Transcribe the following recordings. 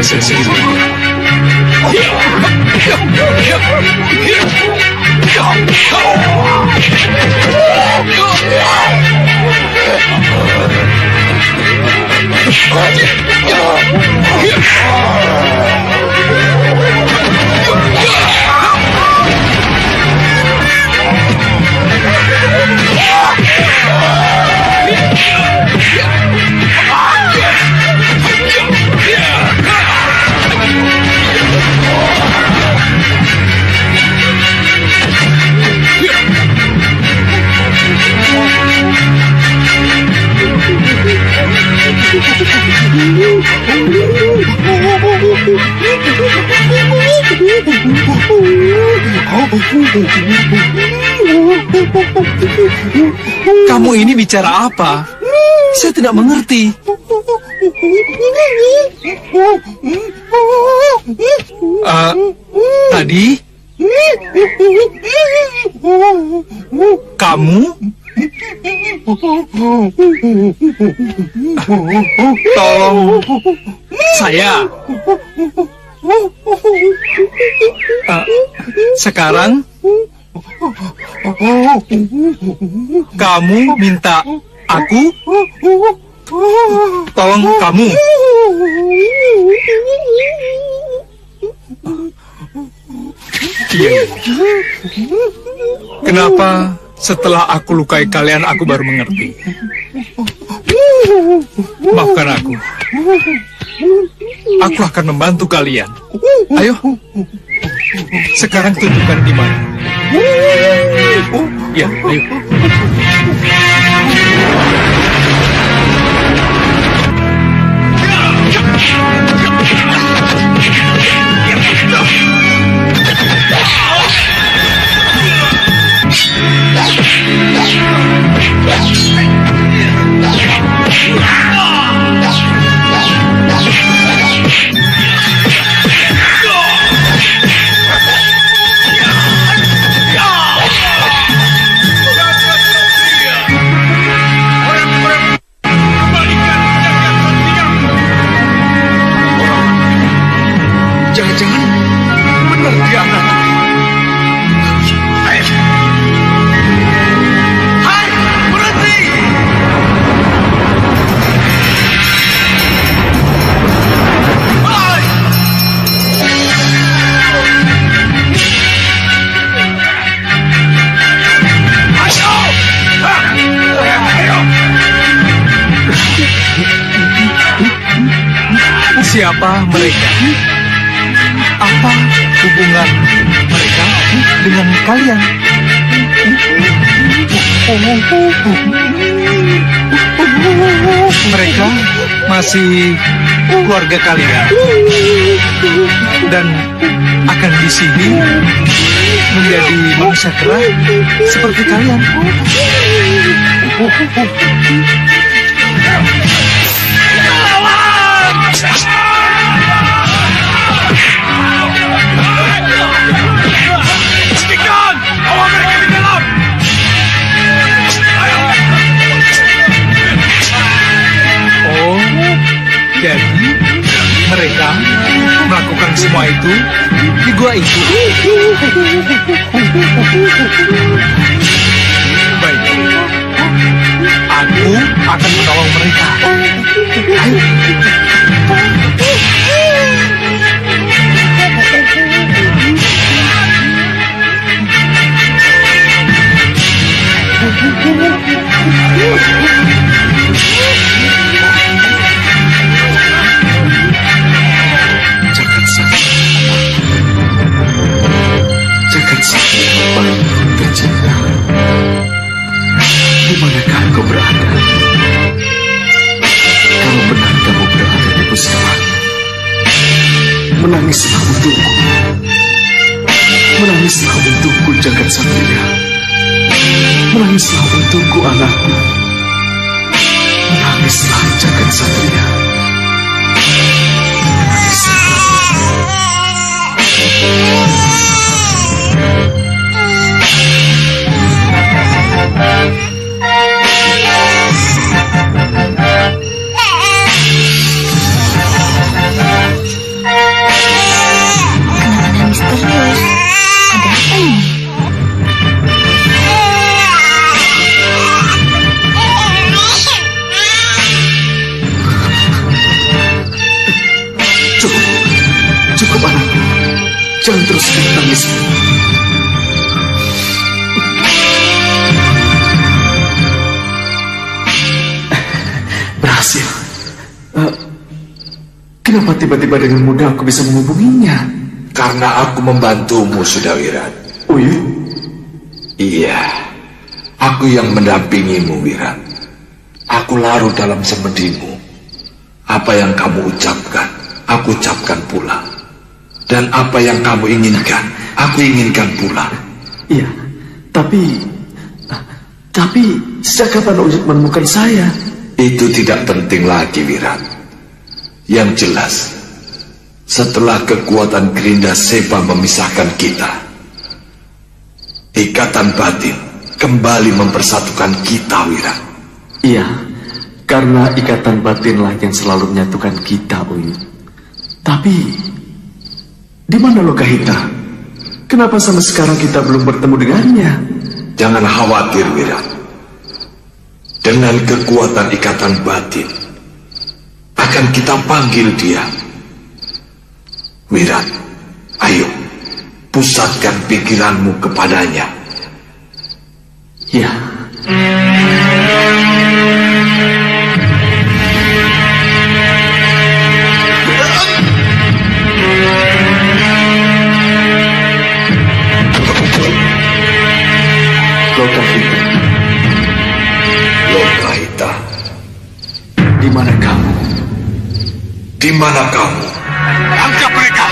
kepada saya sendiri. Kamu ini bicara apa? Saya tidak mengerti. Tadi? Kamu? Tolong saya. Sekarang kamu minta aku tolong kamu. Iya. Kenapa setelah aku lukai kalian aku baru mengerti? Maafkan aku. Aku akan membantu kalian. Ayo. Sekarang tunjukkan di mana. Ya, ayo. Jangan-jangan benar dia anak. Hai, berhenti! Hai! Ayo! Ayo! Siapa mereka? Apa hubungan mereka dengan kalian? Mereka masih keluarga kalian dan akan di sini menjadi manusia kera seperti kalian. Pastikan bahwa mereka di dalam. Oh, jadi mereka melakukan semua itu di gua itu. Baik, aku akan menolong mereka. Ayo. Jangan sakit, jangan sakit, bayiku tercinta. Di manakah engkau berada? Kalau benar kamu berada di pusara, menangislah untukku. Menangislah untukku, Jagat Satria. Menangislah untukku, anakku. Menangislah, Jagat Satria. Kenapa tiba-tiba dengan mudah aku bisa menghubunginya? Karena aku membantumu, Wirat. Uyut? Iya, aku yang mendampingimu, Wirat. Aku larut dalam semedimu. Apa yang kamu ucapkan, aku ucapkan pula. Dan apa yang kamu inginkan, aku inginkan pula. Iya, tapi sejak kapan Uyut menemukan saya? Itu tidak penting lagi, Wirat. Yang jelas, setelah kekuatan Gerinda Seba memisahkan kita, ikatan batin kembali mempersatukan kita, Wirat. Iya, karena ikatan batinlah yang selalu menyatukan kita, Uyut. Tapi, di mana Lokahita? Kenapa sampai sekarang kita belum bertemu dengannya? Jangan khawatir, Wirat. Dengan kekuatan ikatan batin, akan kita panggil dia. Wirat, ayo, pusatkan pikiranmu kepadanya. Ya. Lokahita. Lokahita, Di mana kamu? di mana kamu? Angkat mereka!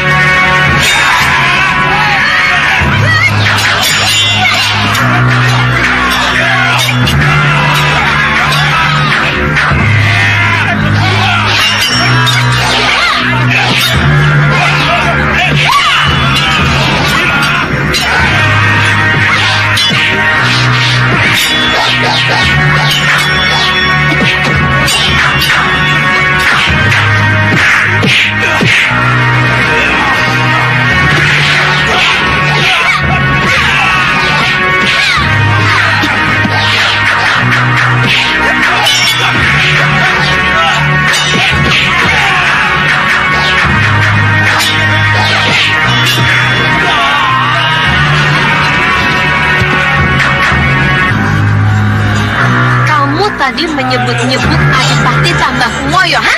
Tadi menyebut-nyebut Adipati Tambah Moyo, ha?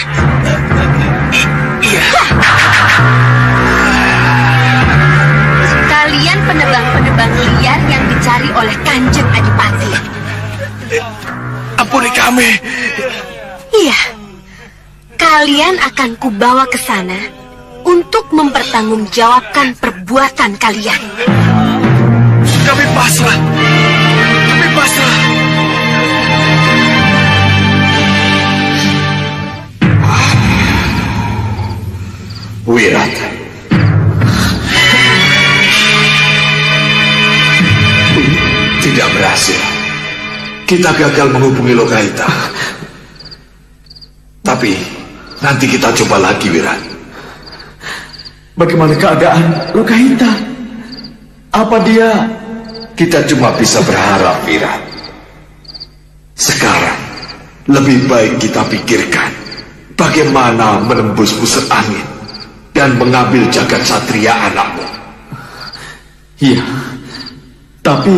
Iya. Kalian penebang-penebang liar yang dicari oleh Kanjeng Adipati. Ampuni kami. Iya. Kalian akan kubawa ke sana untuk mempertanggungjawabkan perbuatan kalian. Kami pasrah. Kami pasrah. Wirat, tidak berhasil. Kita gagal menghubungi Lokahita. Tapi nanti kita coba lagi, Wirat. Bagaimana keadaan Lokahita? Apa dia? Kita cuma bisa berharap, Wirat. Sekarang lebih baik kita pikirkan bagaimana menembus pusat angin dan mengambil jagat satria anakmu. Iya. Tapi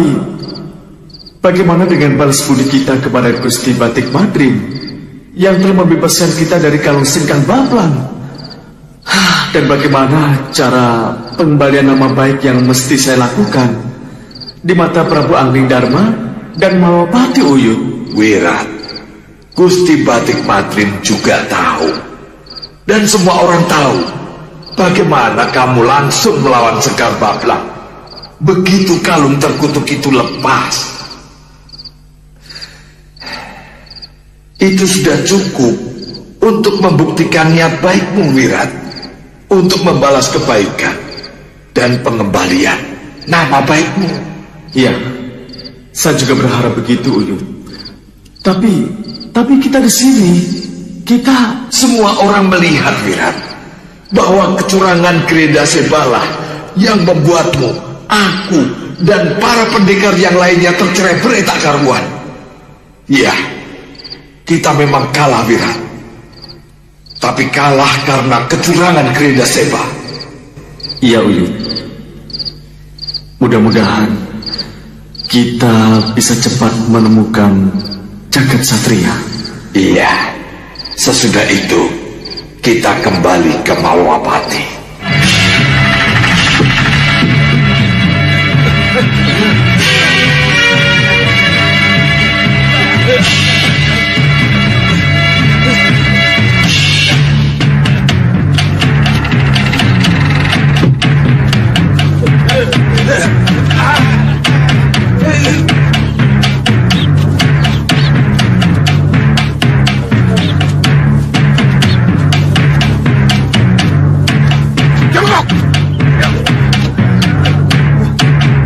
bagaimana dengan balas budi kita kepada Gusti Batik Madrim yang telah membebaskan kita dari kalung Sengkang Baplang? Dan bagaimana cara pengembalian nama baik yang mesti saya lakukan di mata Prabu Angling Dharma dan Malapati Uyut? Wirat, Gusti Batik Madrim juga tahu, dan semua orang tahu bagaimana kamu langsung melawan Sekar Baplang begitu kalung terkutuk itu lepas. Itu sudah cukup untuk membuktikan niat baikmu, Wirat, untuk membalas kebaikan dan pengembalian nama baikmu. Iya, saya juga berharap begitu, Uyut. Tapi kita di sini, kita Semua orang melihat, Wirat, bahwa kecurangan Gerinda Sebalah yang membuatmu, aku, dan para pendekar yang lainnya tercerai-berai tak karuan. Ya, kita memang kalah, Wirat. Tapi kalah karena kecurangan Gerinda Seba. iya, Uyut. Mudah-mudahan kita bisa cepat menemukan jagat satria. Iya, sesudah itu kita kembali ke Malwapati.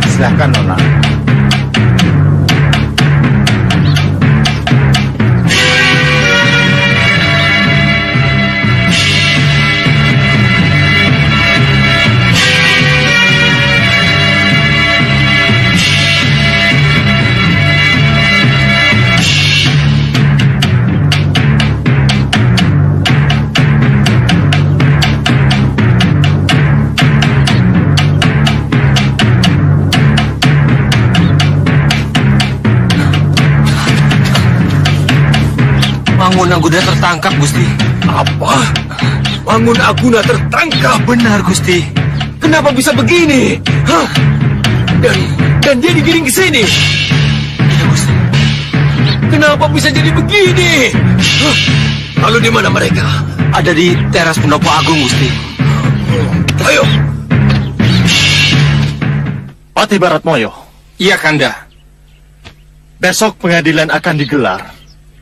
Silahkan, Nona. Mangun Aguna tertangkap, Gusti. Apa? Mangun Aguna tertangkap? Benar, Gusti. Kenapa bisa begini? Hah? Dan dia digiring ke sini? Iya, Gusti. Kenapa bisa jadi begini? Hah? Lalu di mana mereka? Ada di teras pendopo agung, Gusti. Ayo. Patih Baratmoyo, Iya, Kanda. besok pengadilan akan digelar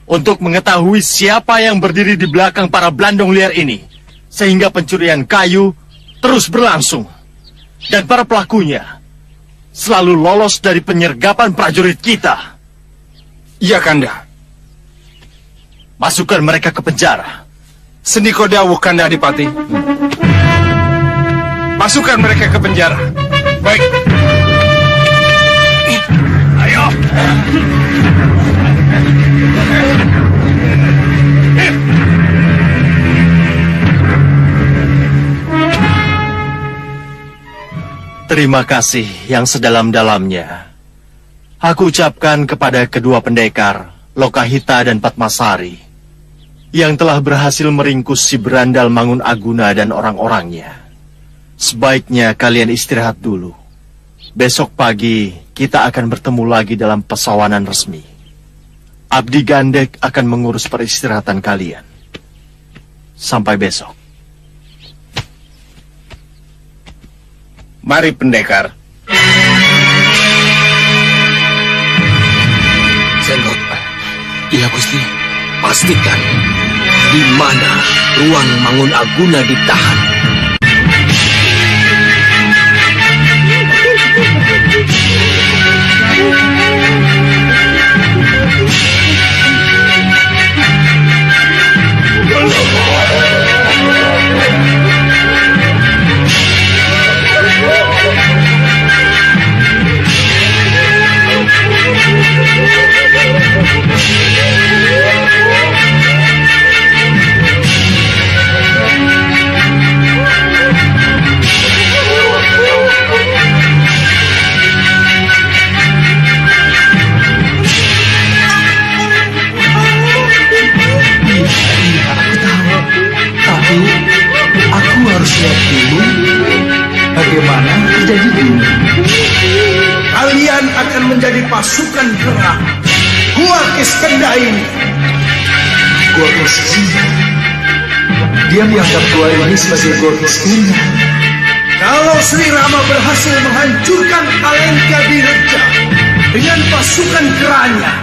untuk mengetahui siapa yang berdiri di belakang para belandong liar ini, sehingga pencurian kayu terus berlangsung. Dan para pelakunya selalu lolos dari penyergapan prajurit kita. Iya, Kanda. Masukkan mereka ke penjara. Sendiko dawuh, Kanda Adipati. Masukkan mereka ke penjara. Baik. Ayo. Terima kasih yang sedalam-dalamnya aku ucapkan kepada kedua pendekar, Lokahita dan Patmasari, yang telah berhasil meringkus si berandal Mangun Aguna dan orang-orangnya. Sebaiknya kalian istirahat dulu. Besok pagi kita akan bertemu lagi dalam pesawanan resmi. Abdi Gandek akan mengurus peristirahatan kalian. Sampai besok. Mari, pendekar. Sengot, Iya, Gusti. pastikan di mana ruang Mangun Aguna ditahan. Aku harus lihat dulu bagaimana terjadi dulu. Kalian akan menjadi pasukan perang Gua Kiskenda ini. Gua Kiskenda? Dia menganggap gua ini sebagai Gua Kiskenda. Kalau Sri Rama berhasil menghancurkan Alengka Direja dengan pasukan keranya,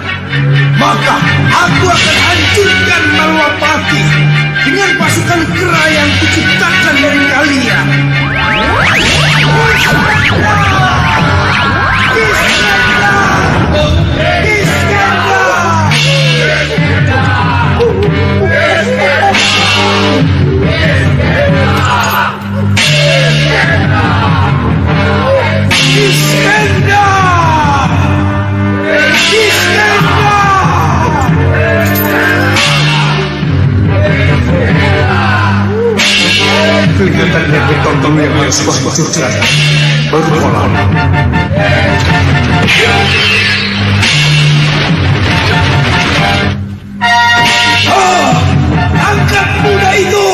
maka aku akan hancurkan Malwapati dengan pasukan kera yang kuciptakan dari kalian. Kelihatannya beton dulu yang harus kuhancurkan, baru kolam. Angkat kuda itu,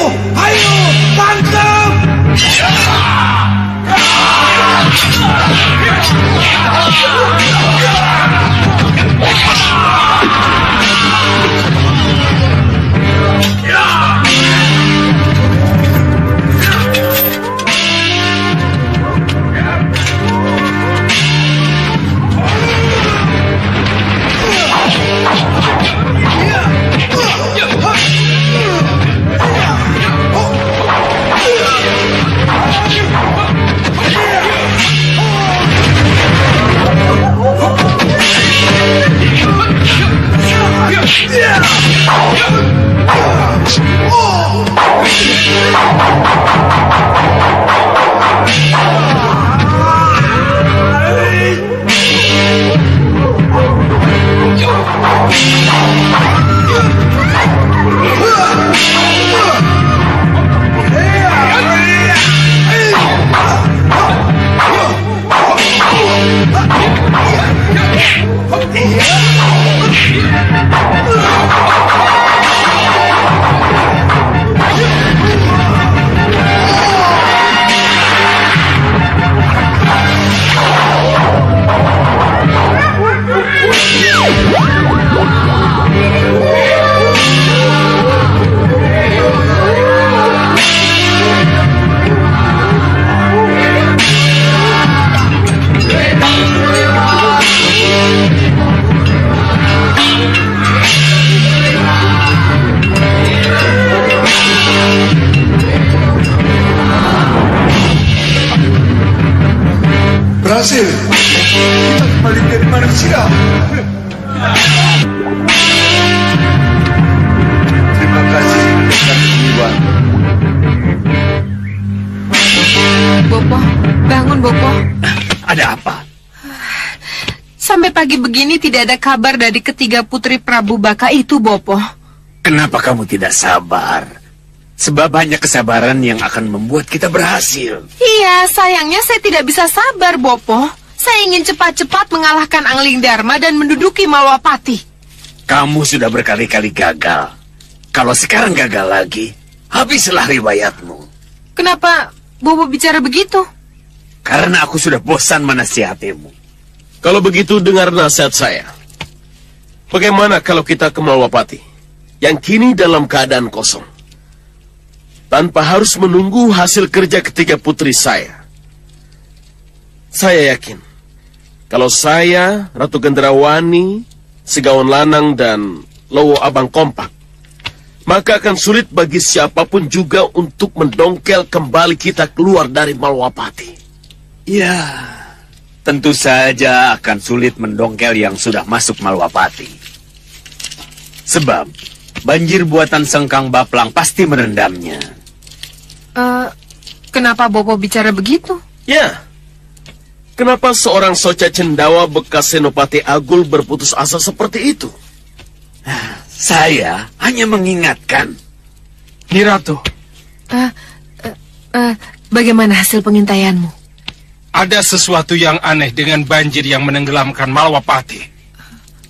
berhasil. Kita kembali menjadi manusia. Terima kasih pendekar kejiwaan. Bopo, bangun Bopo. Ada apa? Sampai pagi begini tidak ada kabar dari ketiga putri Prabu Baka itu, Bopo. Kenapa kamu tidak sabar? Sebab hanya kesabaran yang akan membuat kita berhasil. Iya, sayangnya saya tidak bisa sabar, Bopo. Saya ingin cepat-cepat mengalahkan Angling Dharma dan menduduki Malwapati. Kamu sudah berkali-kali gagal. Kalau sekarang gagal lagi, habislah riwayatmu. Kenapa Bopo bicara begitu? Karena aku sudah bosan menasihatimu. Kalau begitu dengar nasihat saya. Bagaimana kalau kita ke Malwapati, yang kini dalam keadaan kosong, tanpa harus menunggu hasil kerja ketiga putri saya? Saya yakin, kalau saya, Ratu Gendrawani, Segawan Lanang, dan Lowo Abang kompak, maka akan sulit bagi siapapun juga untuk mendongkel kembali kita keluar dari Malwapati. Ya, tentu saja akan sulit mendongkel yang sudah masuk Malwapati. Sebab banjir buatan Sengkang Baplang pasti merendamnya. Kenapa Bopo bicara begitu? Ya, kenapa seorang Soca Cendawa bekas Senopati Agul berputus asa seperti itu? Saya hanya mengingatkan. Nyi Ratu, Bagaimana hasil pengintaianmu? ada sesuatu yang aneh dengan banjir yang menenggelamkan Malwapati.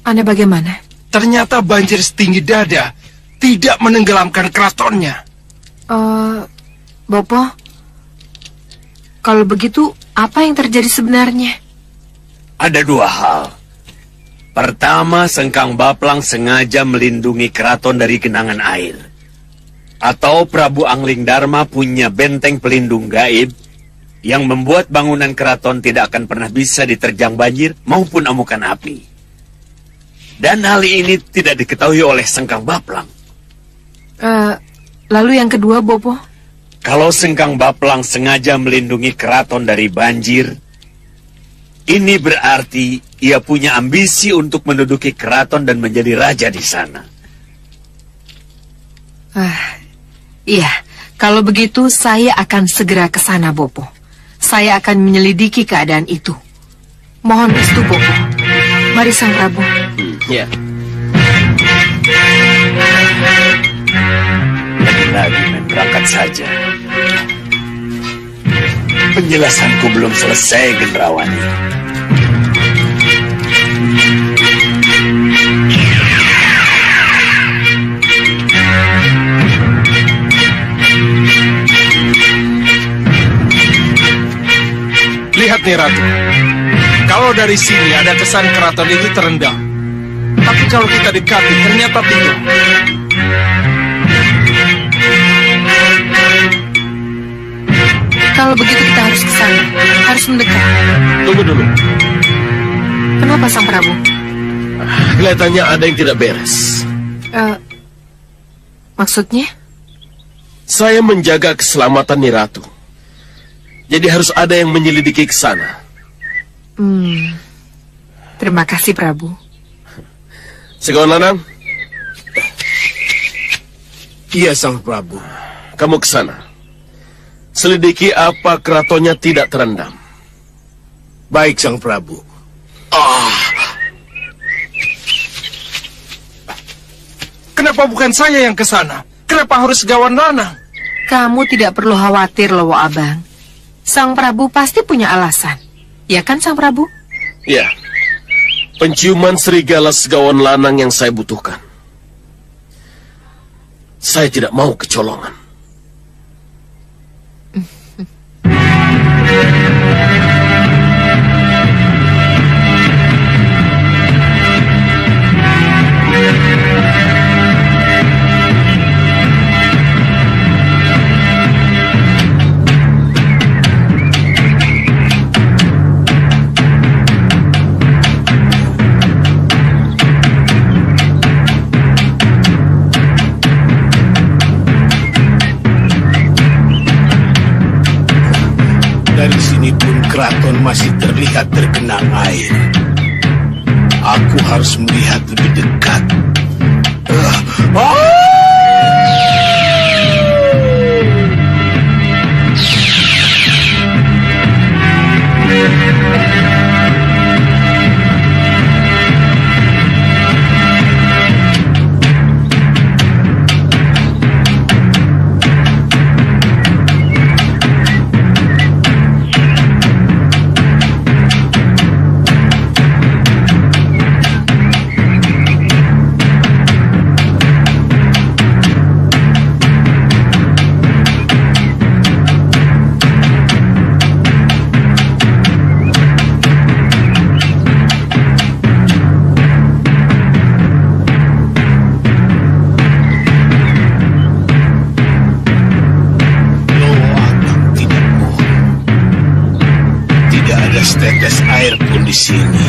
Aneh bagaimana? Ternyata banjir setinggi dada tidak menenggelamkan keratonnya. Bopo, kalau begitu apa yang terjadi sebenarnya? Ada dua hal. Pertama, Sengkang Baplang sengaja melindungi keraton dari genangan air. Atau Prabu Angling Dharma punya benteng pelindung gaib yang membuat bangunan keraton tidak akan pernah bisa diterjang banjir maupun amukan api. Dan hal ini tidak diketahui oleh Sengkang Baplang. Lalu yang kedua, Bopo? Kalau Sengkang Baplang sengaja melindungi keraton dari banjir, ini berarti ia punya ambisi untuk menduduki keraton dan menjadi raja di sana. Iya, kalau begitu saya akan segera ke sana, Bopo. Saya akan menyelidiki keadaan itu. Mohon restu, Bopo. Mari, Sang Prabu. Ya. Lagi main berangkat saja. Penjelasanku belum selesai, Gendrawani. Lihat nih Ratu, kalau dari sini ada kesan keraton itu terendam. Tapi kalau kita dekati ternyata tidak. Kalau begitu kita harus ke sana. Harus mendekat. Tunggu dulu. Kenapa, Sang Prabu? Kelihatannya ada yang tidak beres. Maksudnya? Saya menjaga keselamatan Nyi Ratu. Jadi harus ada yang menyelidiki ke sana. Terima kasih, Prabu. Segawan Lanang, Iya, Sang Prabu. kamu ke sana. Selidiki apa keratonnya tidak terendam. Baik, Sang Prabu. Kenapa bukan saya yang ke sana? Kenapa harus Segawan Lanang? Kamu tidak perlu khawatir, Lowo Abang. Sang Prabu pasti punya alasan. Ya kan, Sang Prabu? Ya, penciuman serigala Segawan Lanang yang saya butuhkan. Saya tidak mau kecolongan. Dari sini pun keraton masih terlihat terlihat tergenang air. Aku harus melihat lebih dekat. Setetes air pun di sini.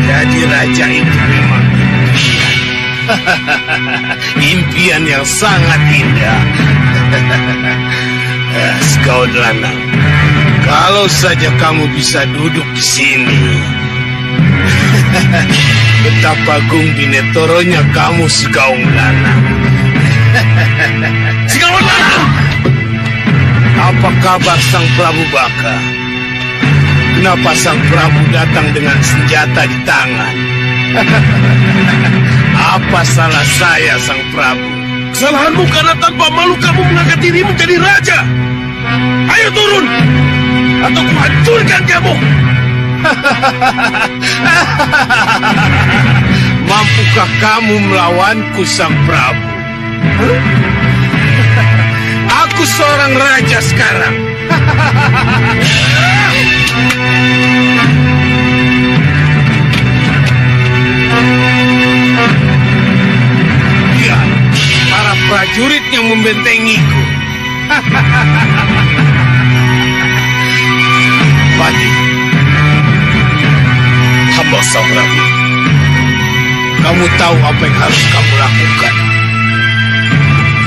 Jadi raja itu memang impian yang sangat indah. Sekaun lanang, kalau saja kamu bisa duduk di sini. Betapa gumbinetoronya kamu, Sekaun lanang. Sekaun lanang! Apa kabar Sang Prabu Baka? Kenapa Sang Prabu datang dengan senjata di tangan? Apa salah saya, Sang Prabu? Kesalahanmu karena tanpa malu kamu mengangkat dirimu jadi raja. Ayo turun, atau kuhancurkan kamu. Mampukah kamu melawanku, Sang Prabu? Aku seorang raja sekarang. Lihat, para prajurit yang membentengiku. Pati, hamba Sang Prabu, kamu tahu apa yang harus kamu lakukan.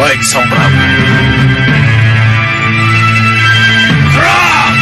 Baik, Sang Prabu. Serang!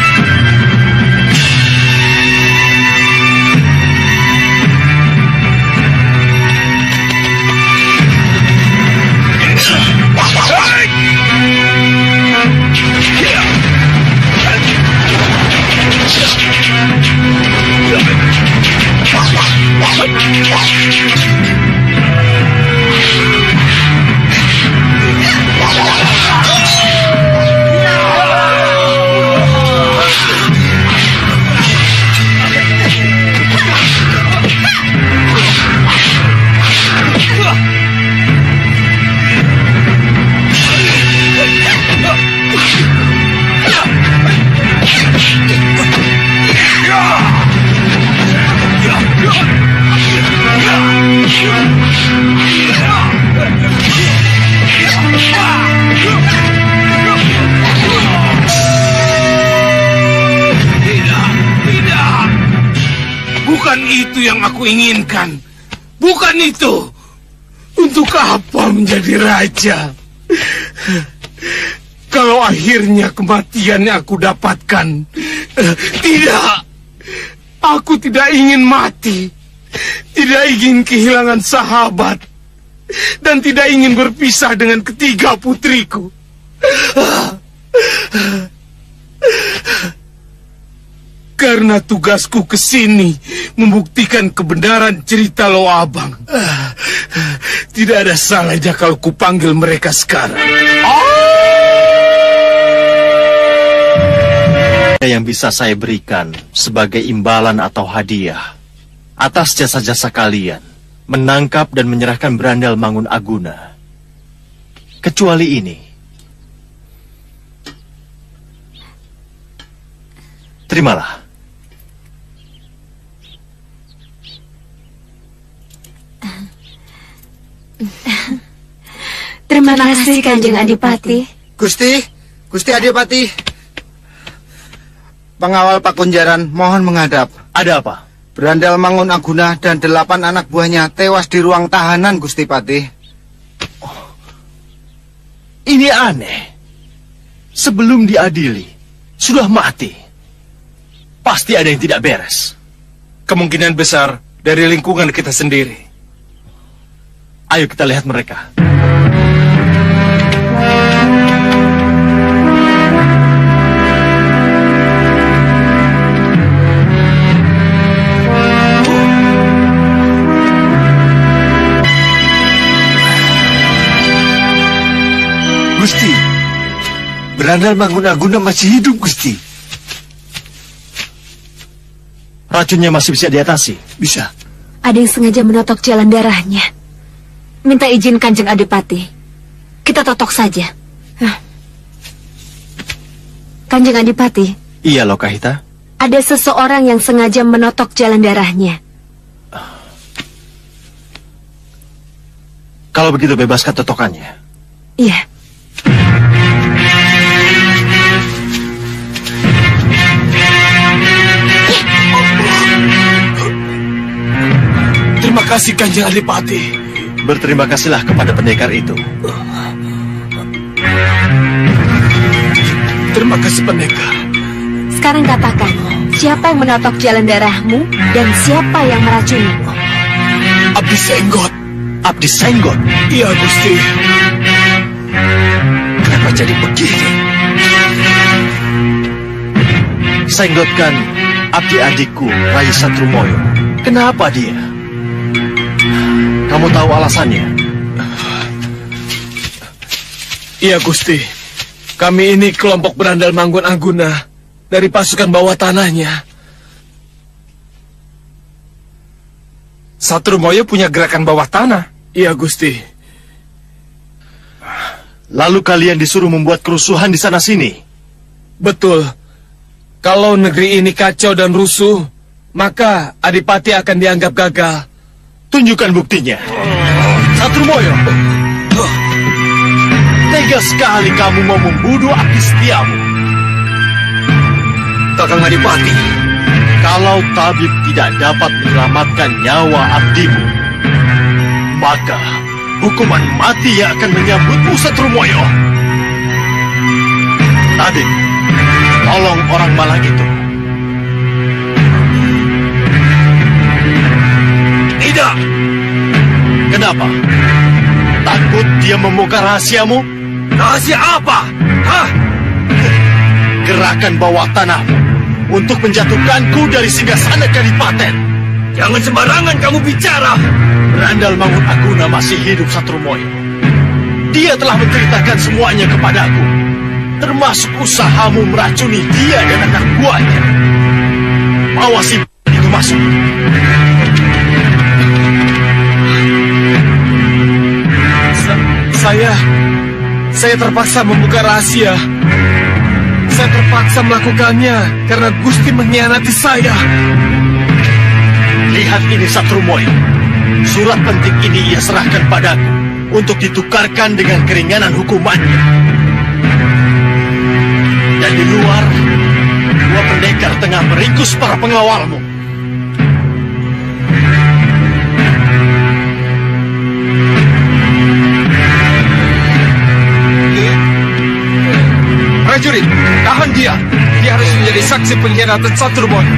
Bukan itu yang aku inginkan. Bukan itu. Untuk apa menjadi raja? Kalau akhirnya kematian yang aku dapatkan. Tidak. Aku tidak ingin mati. Tidak ingin kehilangan sahabat. Dan tidak ingin berpisah dengan ketiga putriku. Karena tugasku ke sini membuktikan kebenaran cerita Lo Abang. Tidak ada salahnya kalau kupanggil mereka sekarang. Yang bisa saya berikan sebagai imbalan atau hadiah atas jasa-jasa kalian menangkap dan menyerahkan Berandal Mangun Aguna, kecuali ini. Terimalah. Terima kasih Kanjeng Adipati. Gusti Adipati. Pengawal Pakunjaran mohon menghadap. Ada apa? Berandal Mangun Aguna dan 8 anak buahnya tewas di ruang tahanan, Gusti Patih. Ini aneh. Sebelum diadili, sudah mati. Pasti ada yang tidak beres. Kemungkinan besar dari lingkungan kita sendiri. Ayo kita lihat mereka. Gusti, Berandal Mangun Aguna masih hidup, Gusti. Racunnya masih bisa diatasi? Bisa. Ada yang sengaja menotok jalan darahnya. Minta izin Kanjeng Adipati. Kita totok saja. Kanjeng Adipati. Iya, Lokahita. Ada seseorang yang sengaja menotok jalan darahnya. Kalau begitu bebaskan totokannya. Iya. Terima kasih Kanjeng Adipati. Berterima kasihlah kepada pendekar itu. Terima kasih pendekar. Sekarang katakan, siapa yang menotok jalan darahmu dan siapa yang meracunimu? Abdi Senggot. Abdi Senggot? Iya, Gusti. Kenapa jadi begini? Senggot kan abdi adikku, Rai Satrumoyo. Kenapa dia? Kamu tahu alasannya? Iya, Gusti. Kami ini kelompok Berandal Mangun Aguna dari pasukan bawah tanahnya. Satrumoyo punya gerakan bawah tanah. Iya, Gusti. Lalu kalian disuruh membuat kerusuhan di sana-sini? Betul. Kalau negeri ini kacau dan rusuh, maka Adipati akan dianggap gagal. Tunjukkan buktinya. Satrumoyo. Tega sekali kamu mau membunuh abdi setiamu. Kakang Adipati. Kalau tabib tidak dapat menyelamatkan nyawa abdimu, maka hukuman mati yang akan menyambutmu, Satrumoyo. Tabib, tolong orang malang itu. Tidak. Kenapa? Takut dia membuka rahasiamu? Rahasia apa? Hah? Gerakan bawah tanahmu untuk menjatuhkanku dari singgasana Kadipaten. Jangan sembarangan kamu bicara. Berandal Mangun Aguna masih hidup, Satrumoyo. Dia telah menceritakan semuanya kepadaku, termasuk usahamu meracuni dia dan anak buahnya. Bawa si itu masuk. Saya terpaksa membuka rahasia. Saya terpaksa melakukannya karena Gusti mengkhianati saya. Lihat ini, Satrumoyo. Surat penting ini ia serahkan padaku untuk ditukarkan dengan keringanan hukumannya. Dan di luar, dua pendekar tengah meringkus para pengawalmu. Prajurit, tahan dia. Dia harus menjadi saksi pengkhianatan Saturmoyo.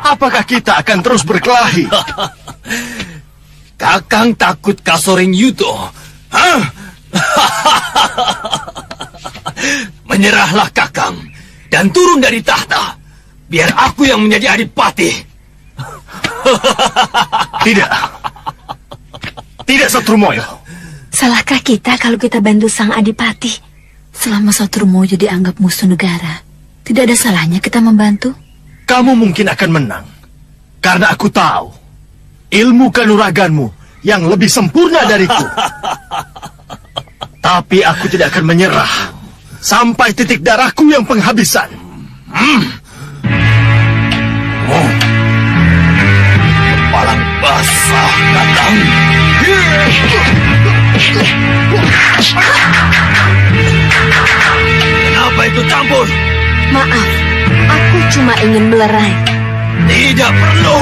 Apakah kita akan terus berkelahi? Kakang takut Kasoring Yuto. Hah? Menyerahlah Kakang dan turun dari tahta. Biar aku yang menjadi adipati. Tidak. Tidak, Saturmoyo. Salahkah kita kalau kita bantu sang adipati? Selama Saturmoyo dianggap musuh negara, tidak ada salahnya kita membantu. Kamu mungkin akan menang. Karena aku tahu ilmu kanuraganmu yang lebih sempurna dariku. Tapi aku tidak akan menyerah sampai titik darahku yang penghabisan. Kepalang basah, Kakang. Kenapa itu campur? Maaf, aku cuma ingin melerai. Tidak perlu.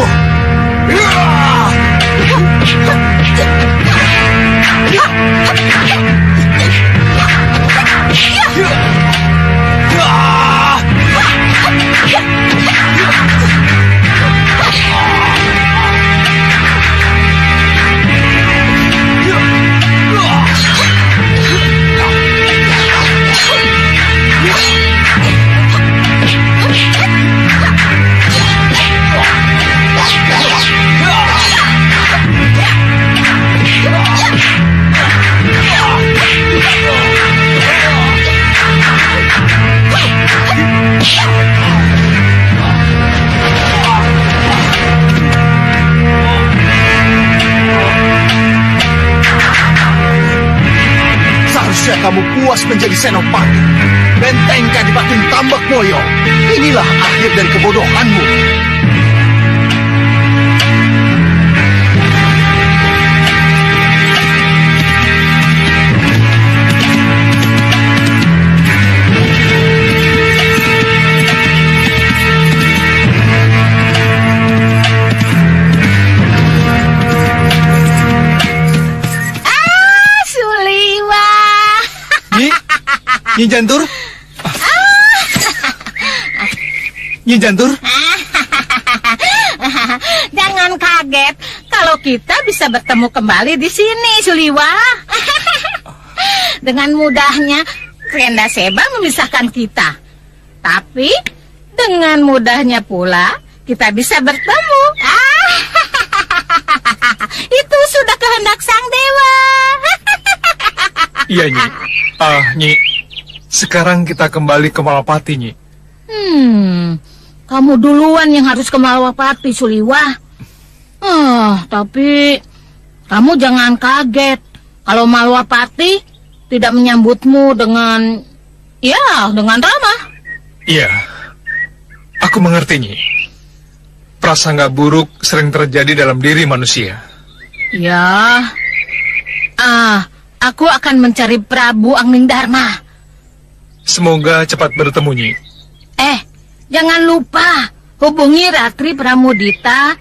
Seharusnya kamu puas menjadi senopati. Bentengkan di Batin Tambak Moyo. Inilah akhir dari kebodohanmu. Nyi Jantur? Nyi Jantur? Jangan kaget kalau kita bisa bertemu kembali di sini, Suliwa. Dengan mudahnya Krenda Seba memisahkan kita. Tapi dengan mudahnya pula kita bisa bertemu. Itu sudah kehendak sang dewa. Iya, Nyi. Nyi, sekarang kita kembali ke Malapati, Nyi. Kamu duluan yang harus ke Malapati, Suliwa. Tapi kamu jangan kaget kalau Malapati tidak menyambutmu dengan ramah. Iya, aku mengerti, Nyi. Prasangka buruk sering terjadi dalam diri manusia. Ya, aku akan mencari Prabu Angling Dharma. Semoga cepat bertemu, Nyi. Jangan lupa hubungi Ratri Pramudita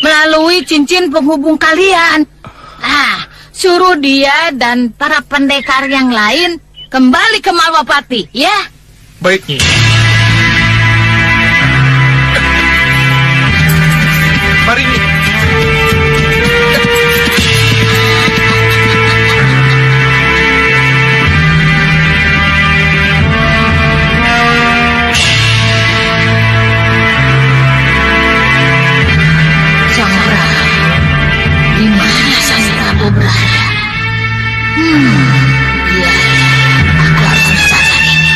melalui cincin penghubung kalian. suruh dia dan para pendekar yang lain kembali ke Malwapati, ya? Baik, Nyi. Mari, Nyi. Di mana Sang Prabu berada? Ya, aku harus mencari ini.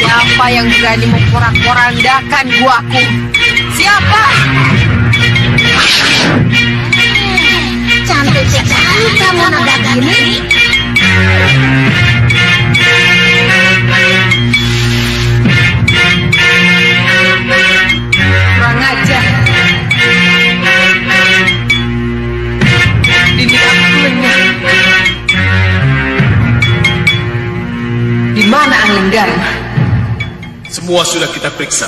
Siapa yang berani memporak-porandakan guaku? Siapa? Cantik sekali kamu Nagagini. Kurang ajar. Dini aku lenyap. Di mana Angling Dharma? Semua sudah kita periksa,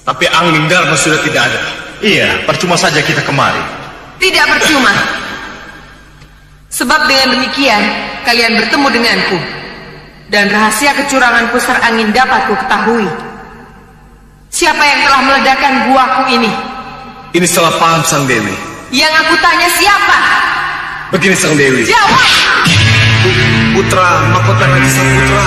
tapi Angling Dharma sudah tidak ada. Iya, percuma saja kita kemari. Tidak percuma. Sebab dengan demikian, kalian bertemu denganku. Dan rahasia kecurangan pusar angin dapat ku ketahui. Siapa yang telah meledakkan guaku ini? Ini salah paham Sang Dewi. Yang aku tanya siapa? Begini Sang Dewi. Jawab! Putra, mahkota Raja Sang Putra.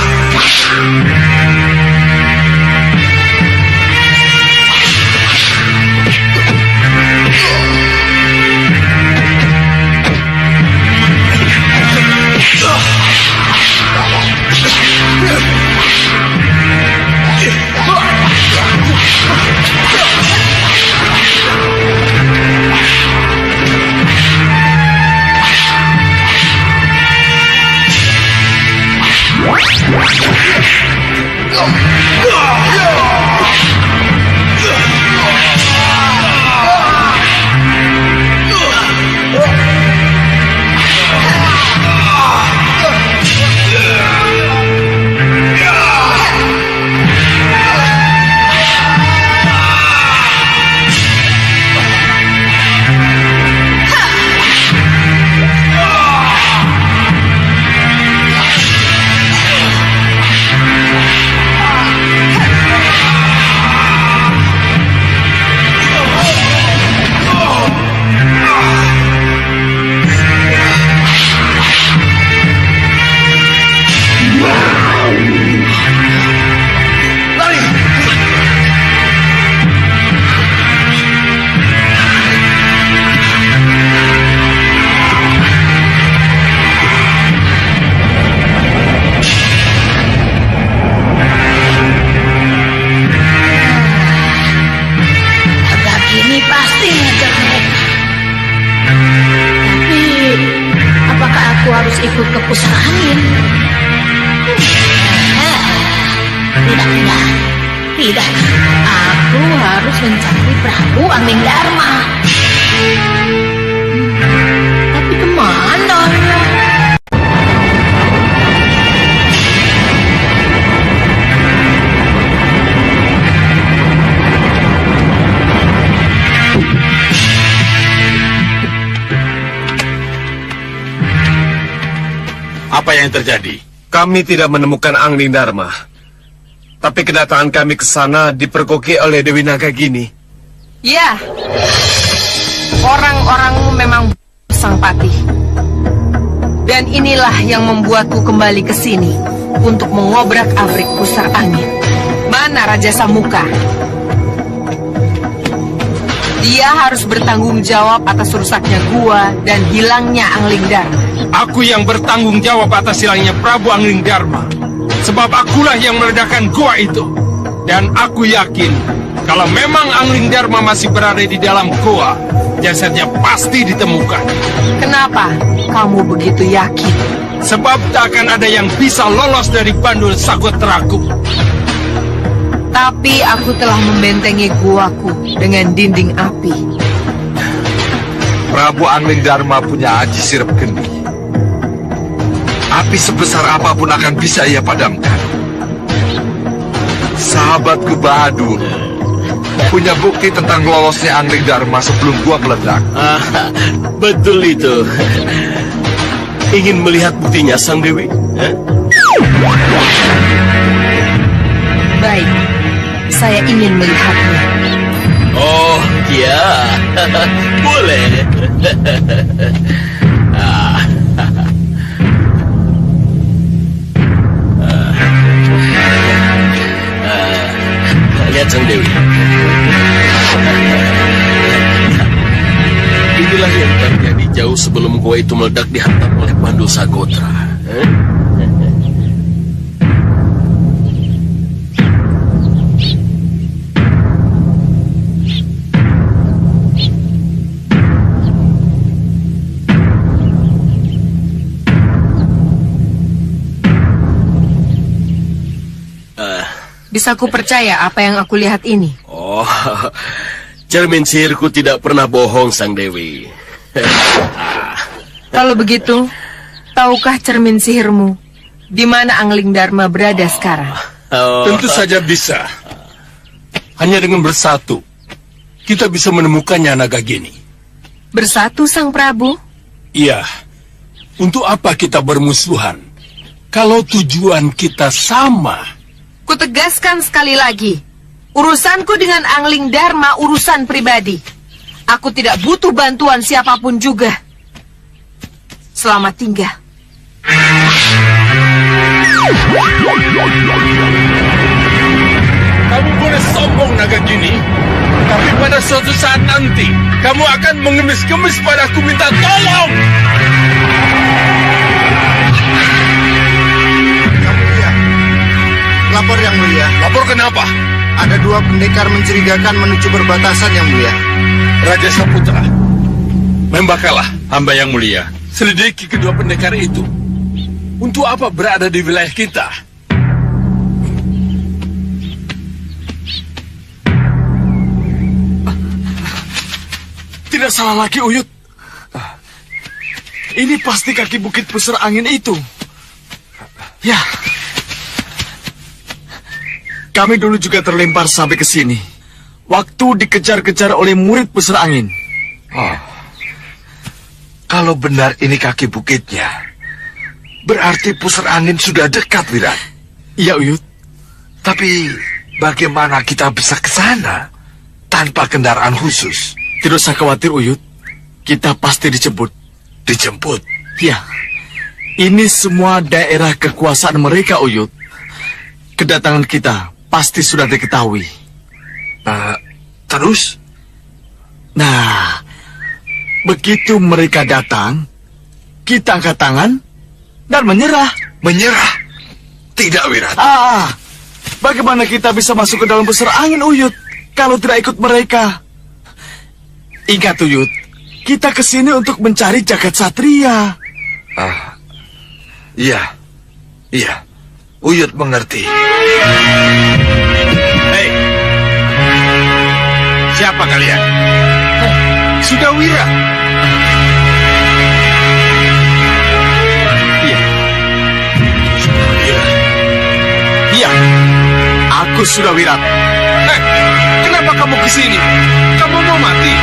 ikut ke pusar angin. Tidak. Aku harus mencari Prabu Angling Dharma. Apa yang terjadi? Kami tidak menemukan Angling Dharma. Tapi kedatangan kami ke sana dipergoki oleh Dewi Nagagini. Ya, orang-orangmu memang sang patih. Dan inilah yang membuatku kembali ke sini untuk mengobrak-abrik pusar angin. Mana Raja Samuka? Dia harus bertanggung jawab atas rusaknya gua dan hilangnya Angling Dharma. Aku yang bertanggung jawab atas hilangnya Prabu Angling Dharma. Sebab akulah yang meledakkan gua itu. Dan aku yakin kalau memang Angling Dharma masih berada di dalam gua, jasadnya pasti ditemukan. Kenapa kamu begitu yakin? Sebab tak akan ada yang bisa lolos dari bandul Sagotraku. Tapi aku telah membentengi guaku dengan dinding api. Prabu Angling Dharma punya aji sirep geni. Api sebesar apapun akan bisa ia padamkan. Sahabatku Bahadur punya bukti tentang lolosnya Angling Dharma sebelum gua meledak. Betul itu. Ingin melihat buktinya, Sang Dewi? Baik, saya ingin melihatnya. Oh, ya. Boleh. Lihat Sang Dewi. Inilah yang terjadi jauh sebelum gua itu meledak dihantam oleh Bandul Sagotra. Bisa ku percaya apa yang aku lihat ini? Oh, cermin sihirku tidak pernah bohong, Sang Dewi. Kalau begitu, tahukah cermin sihirmu di mana Angling Dharma berada sekarang? Tentu saja bisa. Hanya dengan bersatu, kita bisa menemukannya, Nagagini. Bersatu, Sang Prabu? Iya. Untuk apa kita bermusuhan? Kalau tujuan kita sama. Kutegaskan sekali lagi, urusanku dengan Angling Dharma urusan pribadi. Aku tidak butuh bantuan siapapun juga. Selamat tinggal. Kamu boleh sombong, Nagagini, tapi pada suatu saat nanti kamu akan mengemis-kemis padaku minta tolong. Lapor Yang Mulia. Lapor kenapa? Ada 2 pendekar mencurigakan menuju perbatasan Yang Mulia. Raja Saputra, membakalah hamba Yang Mulia. Selidiki kedua pendekar itu. Untuk apa berada di wilayah kita? Tidak salah lagi, Uyut. Ini pasti kaki bukit pusar angin itu. Ya. Kami dulu juga terlempar sampai ke sini. Waktu dikejar-kejar oleh murid pusar angin. Oh. Kalau benar ini kaki bukitnya, berarti pusar angin sudah dekat, Wirat. Iya, Uyut. Tapi bagaimana kita bisa ke sana tanpa kendaraan khusus? Tidak usah khawatir, Uyut. Kita pasti dijemput. Dijemput? Ya. Ini semua daerah kekuasaan mereka, Uyut. Kedatangan kita pasti sudah diketahui. Terus? Nah, begitu mereka datang, kita angkat tangan dan menyerah. Menyerah? Tidak, Wirat. Bagaimana kita bisa masuk ke dalam pusar angin, Uyut, kalau tidak ikut mereka? Ingat, Uyut, kita kesini untuk mencari jagat satria. Iya. Iya. Uyut mengerti. Hei, siapa kalian? Sudah Wira. Iya. Iya. Aku sudah Wirat. Kenapa kamu kesini? Kamu mau mati?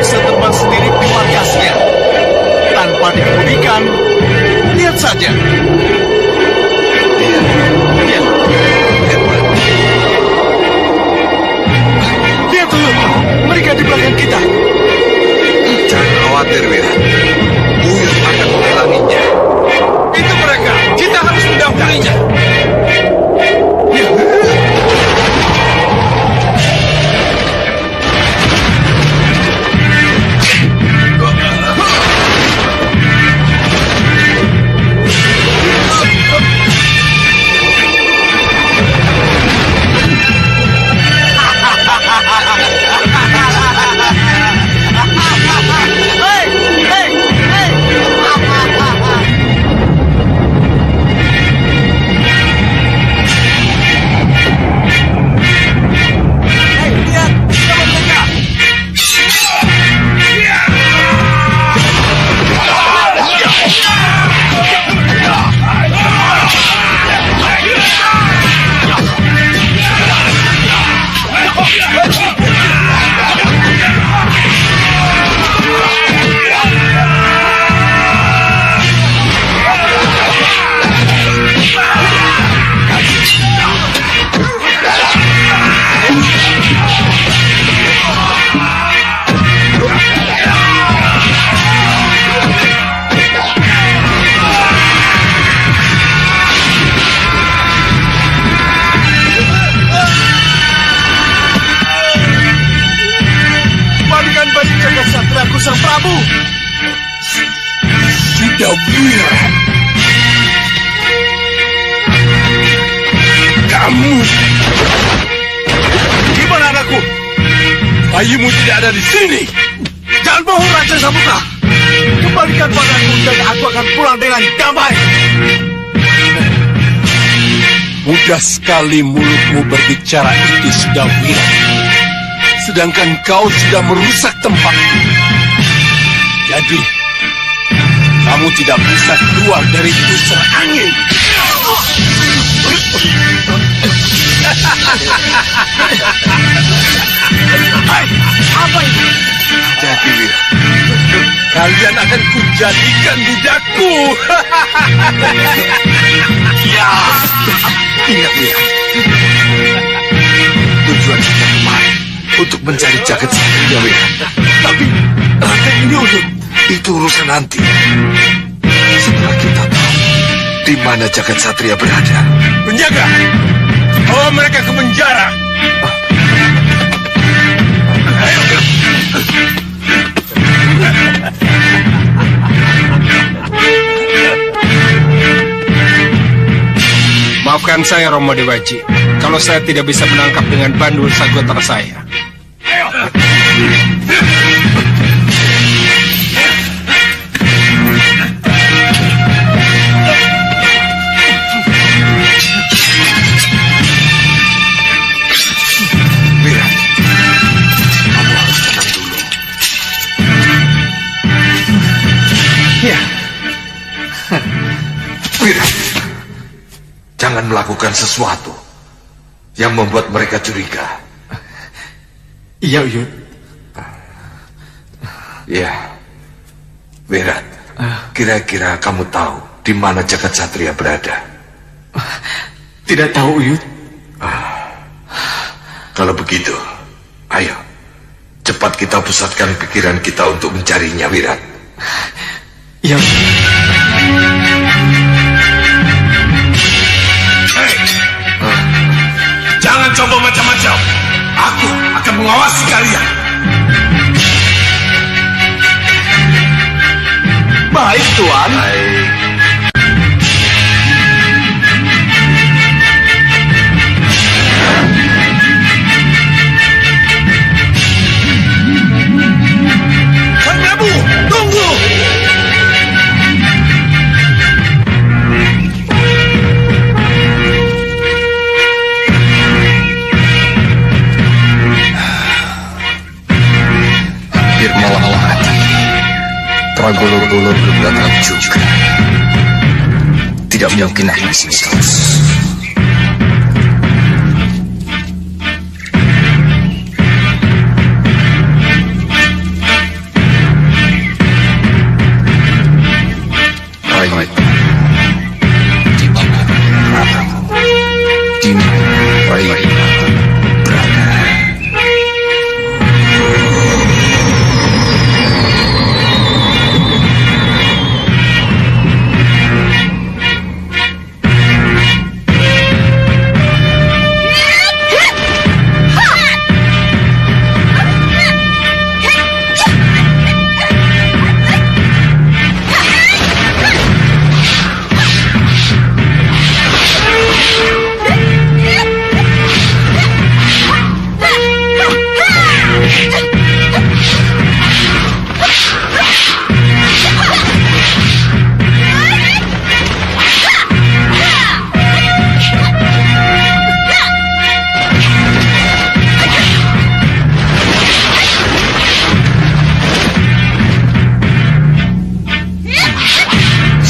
bisa terbang sendiri ke markasnya tanpa dikemudikan. Lihat saja. Iya. Lihat dulu, mereka di belakang kita. Jangan khawatir, Wirat. Buyut akan menghalanginya. Itu mereka. Kita harus mendahulunya. Sang Prabu. Sudah Wirat. Kamu. Di mana anakku? Bayimu tidak ada di sini. Jangan bohong, Raja Samudra. Kembalikan padaku dan aku akan pulang dengan damai. Mudah sekali mulutmu berbicara itu, sudah Wirat. Sedangkan kau sudah merusak tempat. Jadi, kamu tidak bisa keluar dari pusar angin. Apa ini? Jadi, Wirat. Kalian akan kujadikan budakku. Ya. Ingat, Wirat. Tujuan kita kemarin untuk mencari jagat satria, Wirat. Tapi rantai ini itu urusan nanti. Setelah kita tahu di mana jagat satria berada. Penjaga, bawa mereka ke penjara. Maafkan saya, Romo Dewaji, kalau saya tidak bisa menangkap dengan bandul sagotra saya. Jangan melakukan sesuatu yang membuat mereka curiga. Iya, Uyut. Ya, Wirat. Kira-kira kamu tahu di mana jagat satria berada? Tidak tahu, Uyut. Kalau begitu, ayo, cepat kita pusatkan pikiran kita untuk mencarinya, Wirat. Iya. Jangan coba macam-macam. Aku akan mengawasi kalian. Baik, Tuan. Sang Prabu, tunggu. Tragolo-golo belum datang juga. Tidak mungkin aku di sini terus.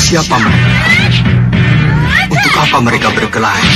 Siapa mereka? Untuk apa mereka berkelahi?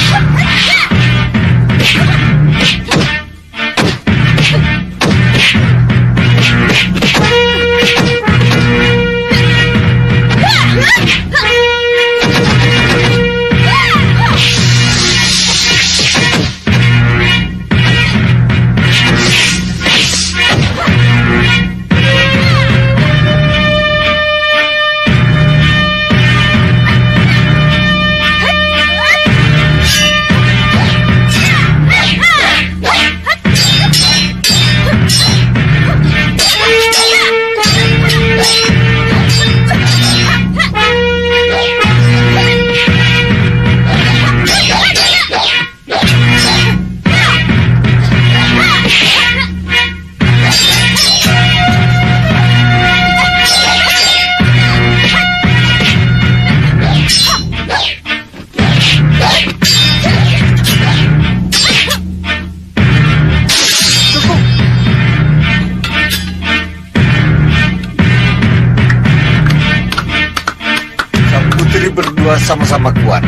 Sama-sama kuat.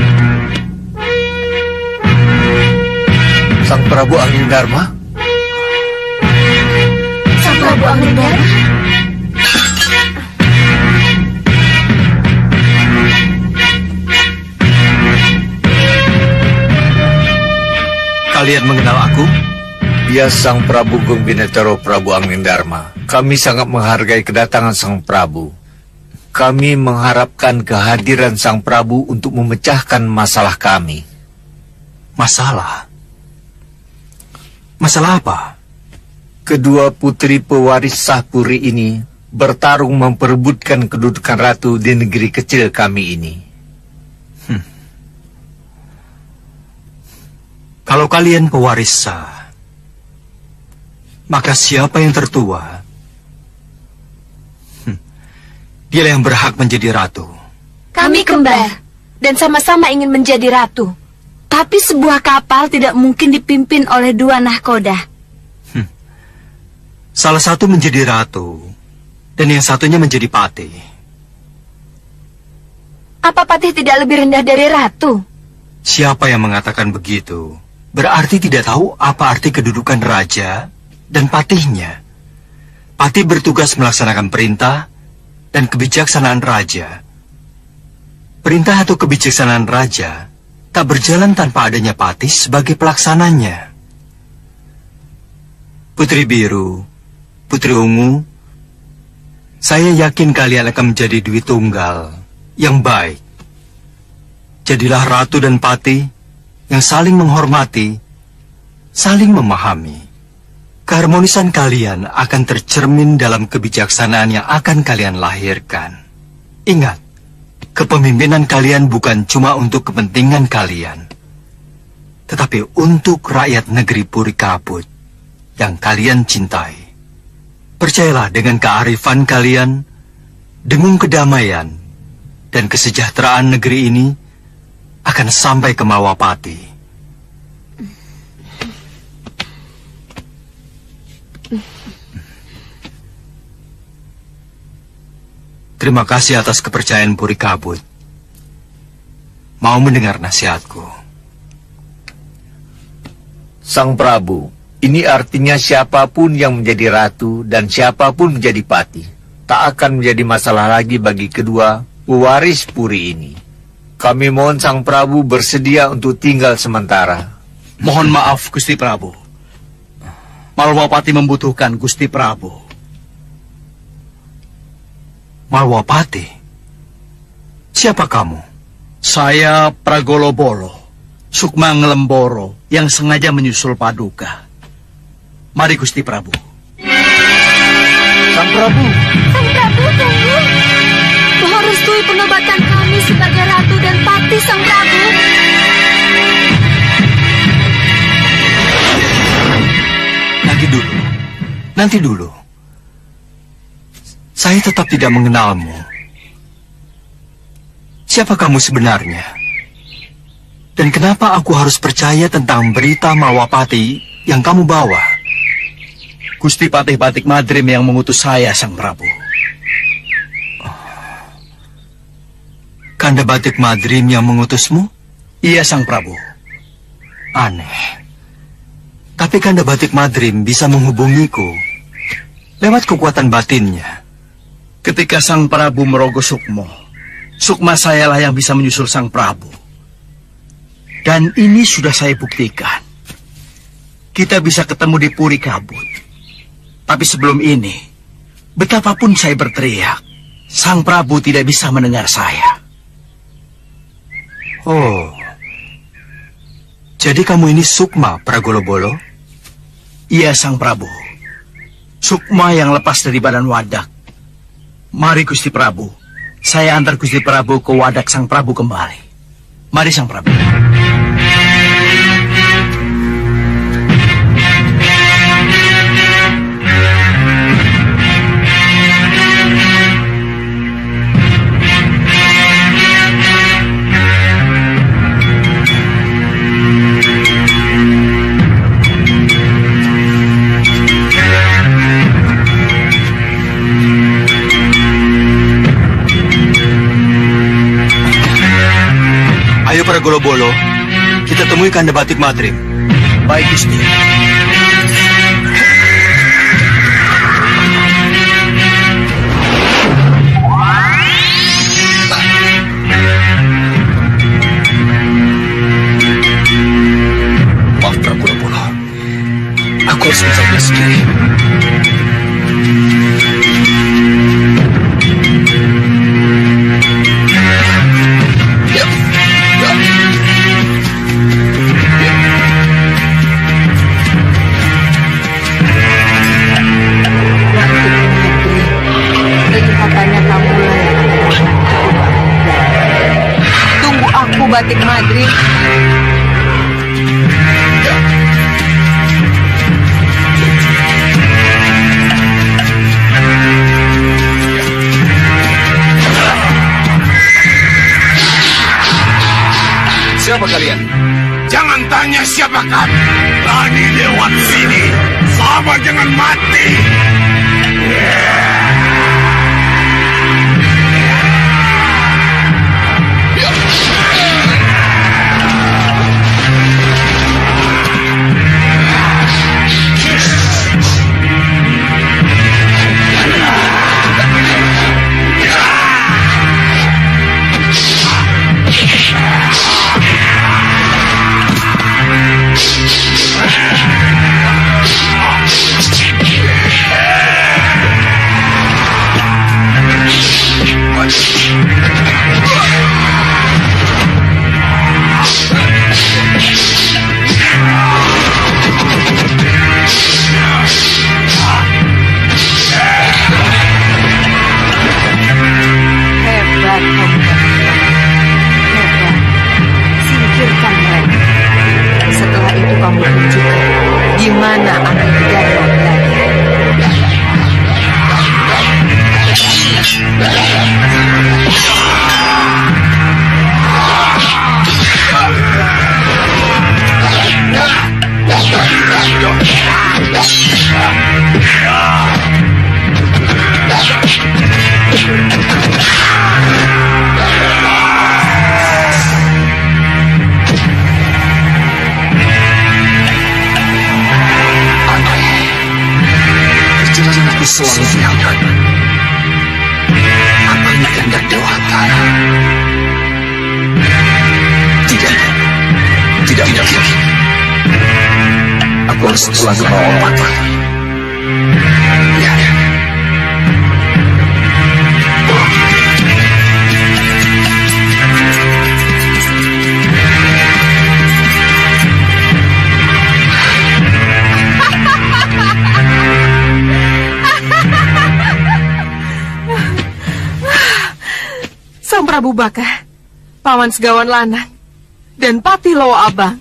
Sang Prabu Anglingdarma? Sang Prabu Anglingdarma? Kalian mengenal aku? Dia Sang Prabu Gungbinetoro Prabu Anglingdarma. Kami sangat menghargai kedatangan Sang Prabu. Kami mengharapkan kehadiran Sang Prabu untuk memecahkan masalah kami. Masalah? Masalah apa? Kedua putri pewaris Sahpuri ini bertarung memperebutkan kedudukan ratu di negeri kecil kami ini. Kalau kalian pewaris Sah, maka siapa yang tertua? Dialah yang berhak menjadi ratu. Kami kembar dan sama-sama ingin menjadi ratu. Tapi sebuah kapal tidak mungkin dipimpin oleh dua nahkoda. Salah satu menjadi ratu dan yang satunya menjadi patih. Apa patih tidak lebih rendah dari ratu? Siapa yang mengatakan begitu? Berarti tidak tahu apa arti kedudukan raja dan patihnya. Patih bertugas melaksanakan perintah dan kebijaksanaan raja. Perintah atau kebijaksanaan raja tak berjalan tanpa adanya patih sebagai pelaksananya. Putri Biru, Putri Ungu, saya yakin kalian akan menjadi Dwi Tunggal yang baik. Jadilah ratu dan patih yang saling menghormati, saling memahami. Keharmonisan kalian akan tercermin dalam kebijaksanaan yang akan kalian lahirkan. Ingat, kepemimpinan kalian bukan cuma untuk kepentingan kalian, tetapi untuk rakyat negeri Puri Kabut yang kalian cintai. Percayalah dengan kearifan kalian, dengung kedamaian, dan kesejahteraan negeri ini akan sampai ke Malwapati. Terima kasih atas kepercayaan Puri Kabut. Mau mendengar nasihatku? Sang Prabu, ini artinya siapapun yang menjadi ratu dan siapapun menjadi patih tak akan menjadi masalah lagi bagi kedua pewaris Puri ini. Kami mohon Sang Prabu bersedia untuk tinggal sementara. Mohon maaf, Gusti Prabu. Malwapati membutuhkan Gusti Prabu. Malwapati? Siapa kamu? Saya Pragolobolo, Sukma Ngelemboro, yang sengaja menyusul Paduka. Mari Gusti Prabu. Sang Prabu! Sang Prabu, tunggu! Mohon restui penobatan kami sebagai ratu dan patih, Sang Prabu. Nanti dulu. Saya tetap tidak mengenalmu. Siapa kamu sebenarnya? Dan kenapa aku harus percaya tentang berita Malwapati yang kamu bawa? Gusti Patih Batik Madrim yang mengutus saya, Sang Prabu. Kanda Batik Madrim yang mengutusmu? Iya, Sang Prabu. Aneh. Tapi Kanda Batik Madrim bisa menghubungiku lewat kekuatan batinnya. Ketika Sang Prabu merogoh Sukmo, Sukma sayalah yang bisa menyusul Sang Prabu. Dan ini sudah saya buktikan. Kita bisa ketemu di Puri Kabut. Tapi sebelum ini, betapapun saya berteriak, Sang Prabu tidak bisa mendengar saya. Oh, jadi kamu ini Sukma, Pragolobolo? Iya, Sang Prabu. Sukma yang lepas dari badan Wadak. Mari Gusti Prabu, saya antar Gusti Prabu ke Wadak Sang Prabu kembali. Mari Sang Prabu. Ayo Pragolobolo, kita temui Kanda Batik Madrim. Baik, Gusti. Maaf Pragolobolo, aku harus mencarinya sendiri. Batik Madrim. Siapa kalian? Jangan tanya siapa kami. Berani lewat sini, sama jangan mati. Selalu diangkat. Apa ini kehendak Dewata? Tidak. Tidak mungkin. Aku harus pulang ke bawah Pati. Ya. Sang Prabu Baka, Paman Segawan Lanang, dan Pati Lowo Abang.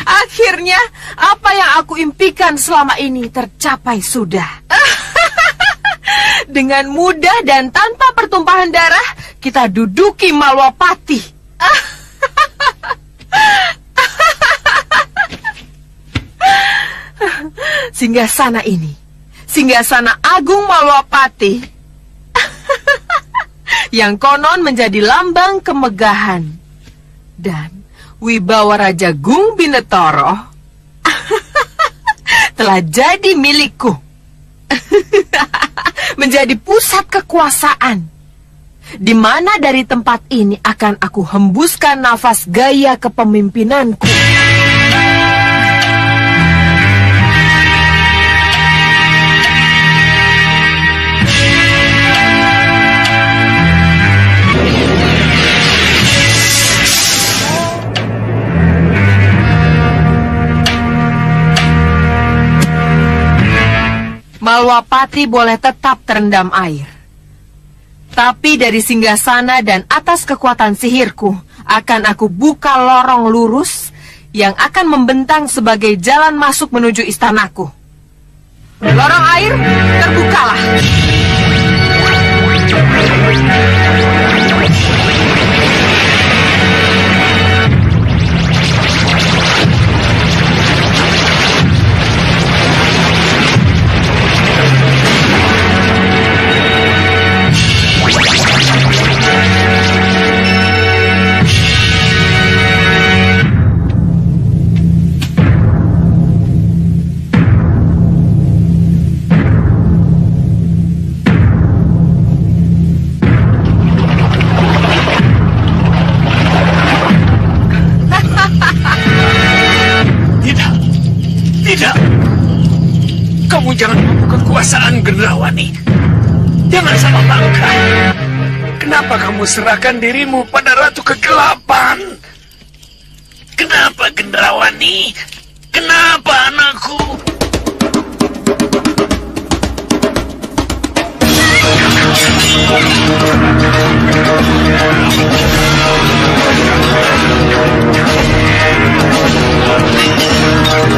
Akhirnya, apa yang aku impikan selama ini tercapai sudah. Dengan mudah dan tanpa pertumpahan darah, kita duduki Malwapati. Singgasana ini, Singgasana Agung Malwapati, yang konon menjadi lambang kemegahan. Dan wibawa Raja Gung Binetoro telah jadi milikku. Menjadi pusat kekuasaan, di mana dari tempat ini akan aku hembuskan nafas gaya kepemimpinanku. Malwapati boleh tetap terendam air. Tapi dari singgasana dan atas kekuatan sihirku, akan aku buka lorong lurus yang akan membentang sebagai jalan masuk menuju istanaku. Lorong air, terbukalah. Tidak. Kamu jangan membuka kekuasaan Gendrawani. Jangan salah langkah. Kenapa kamu serahkan dirimu pada Ratu Kegelapan? Kenapa Gendrawani? Kenapa anakku?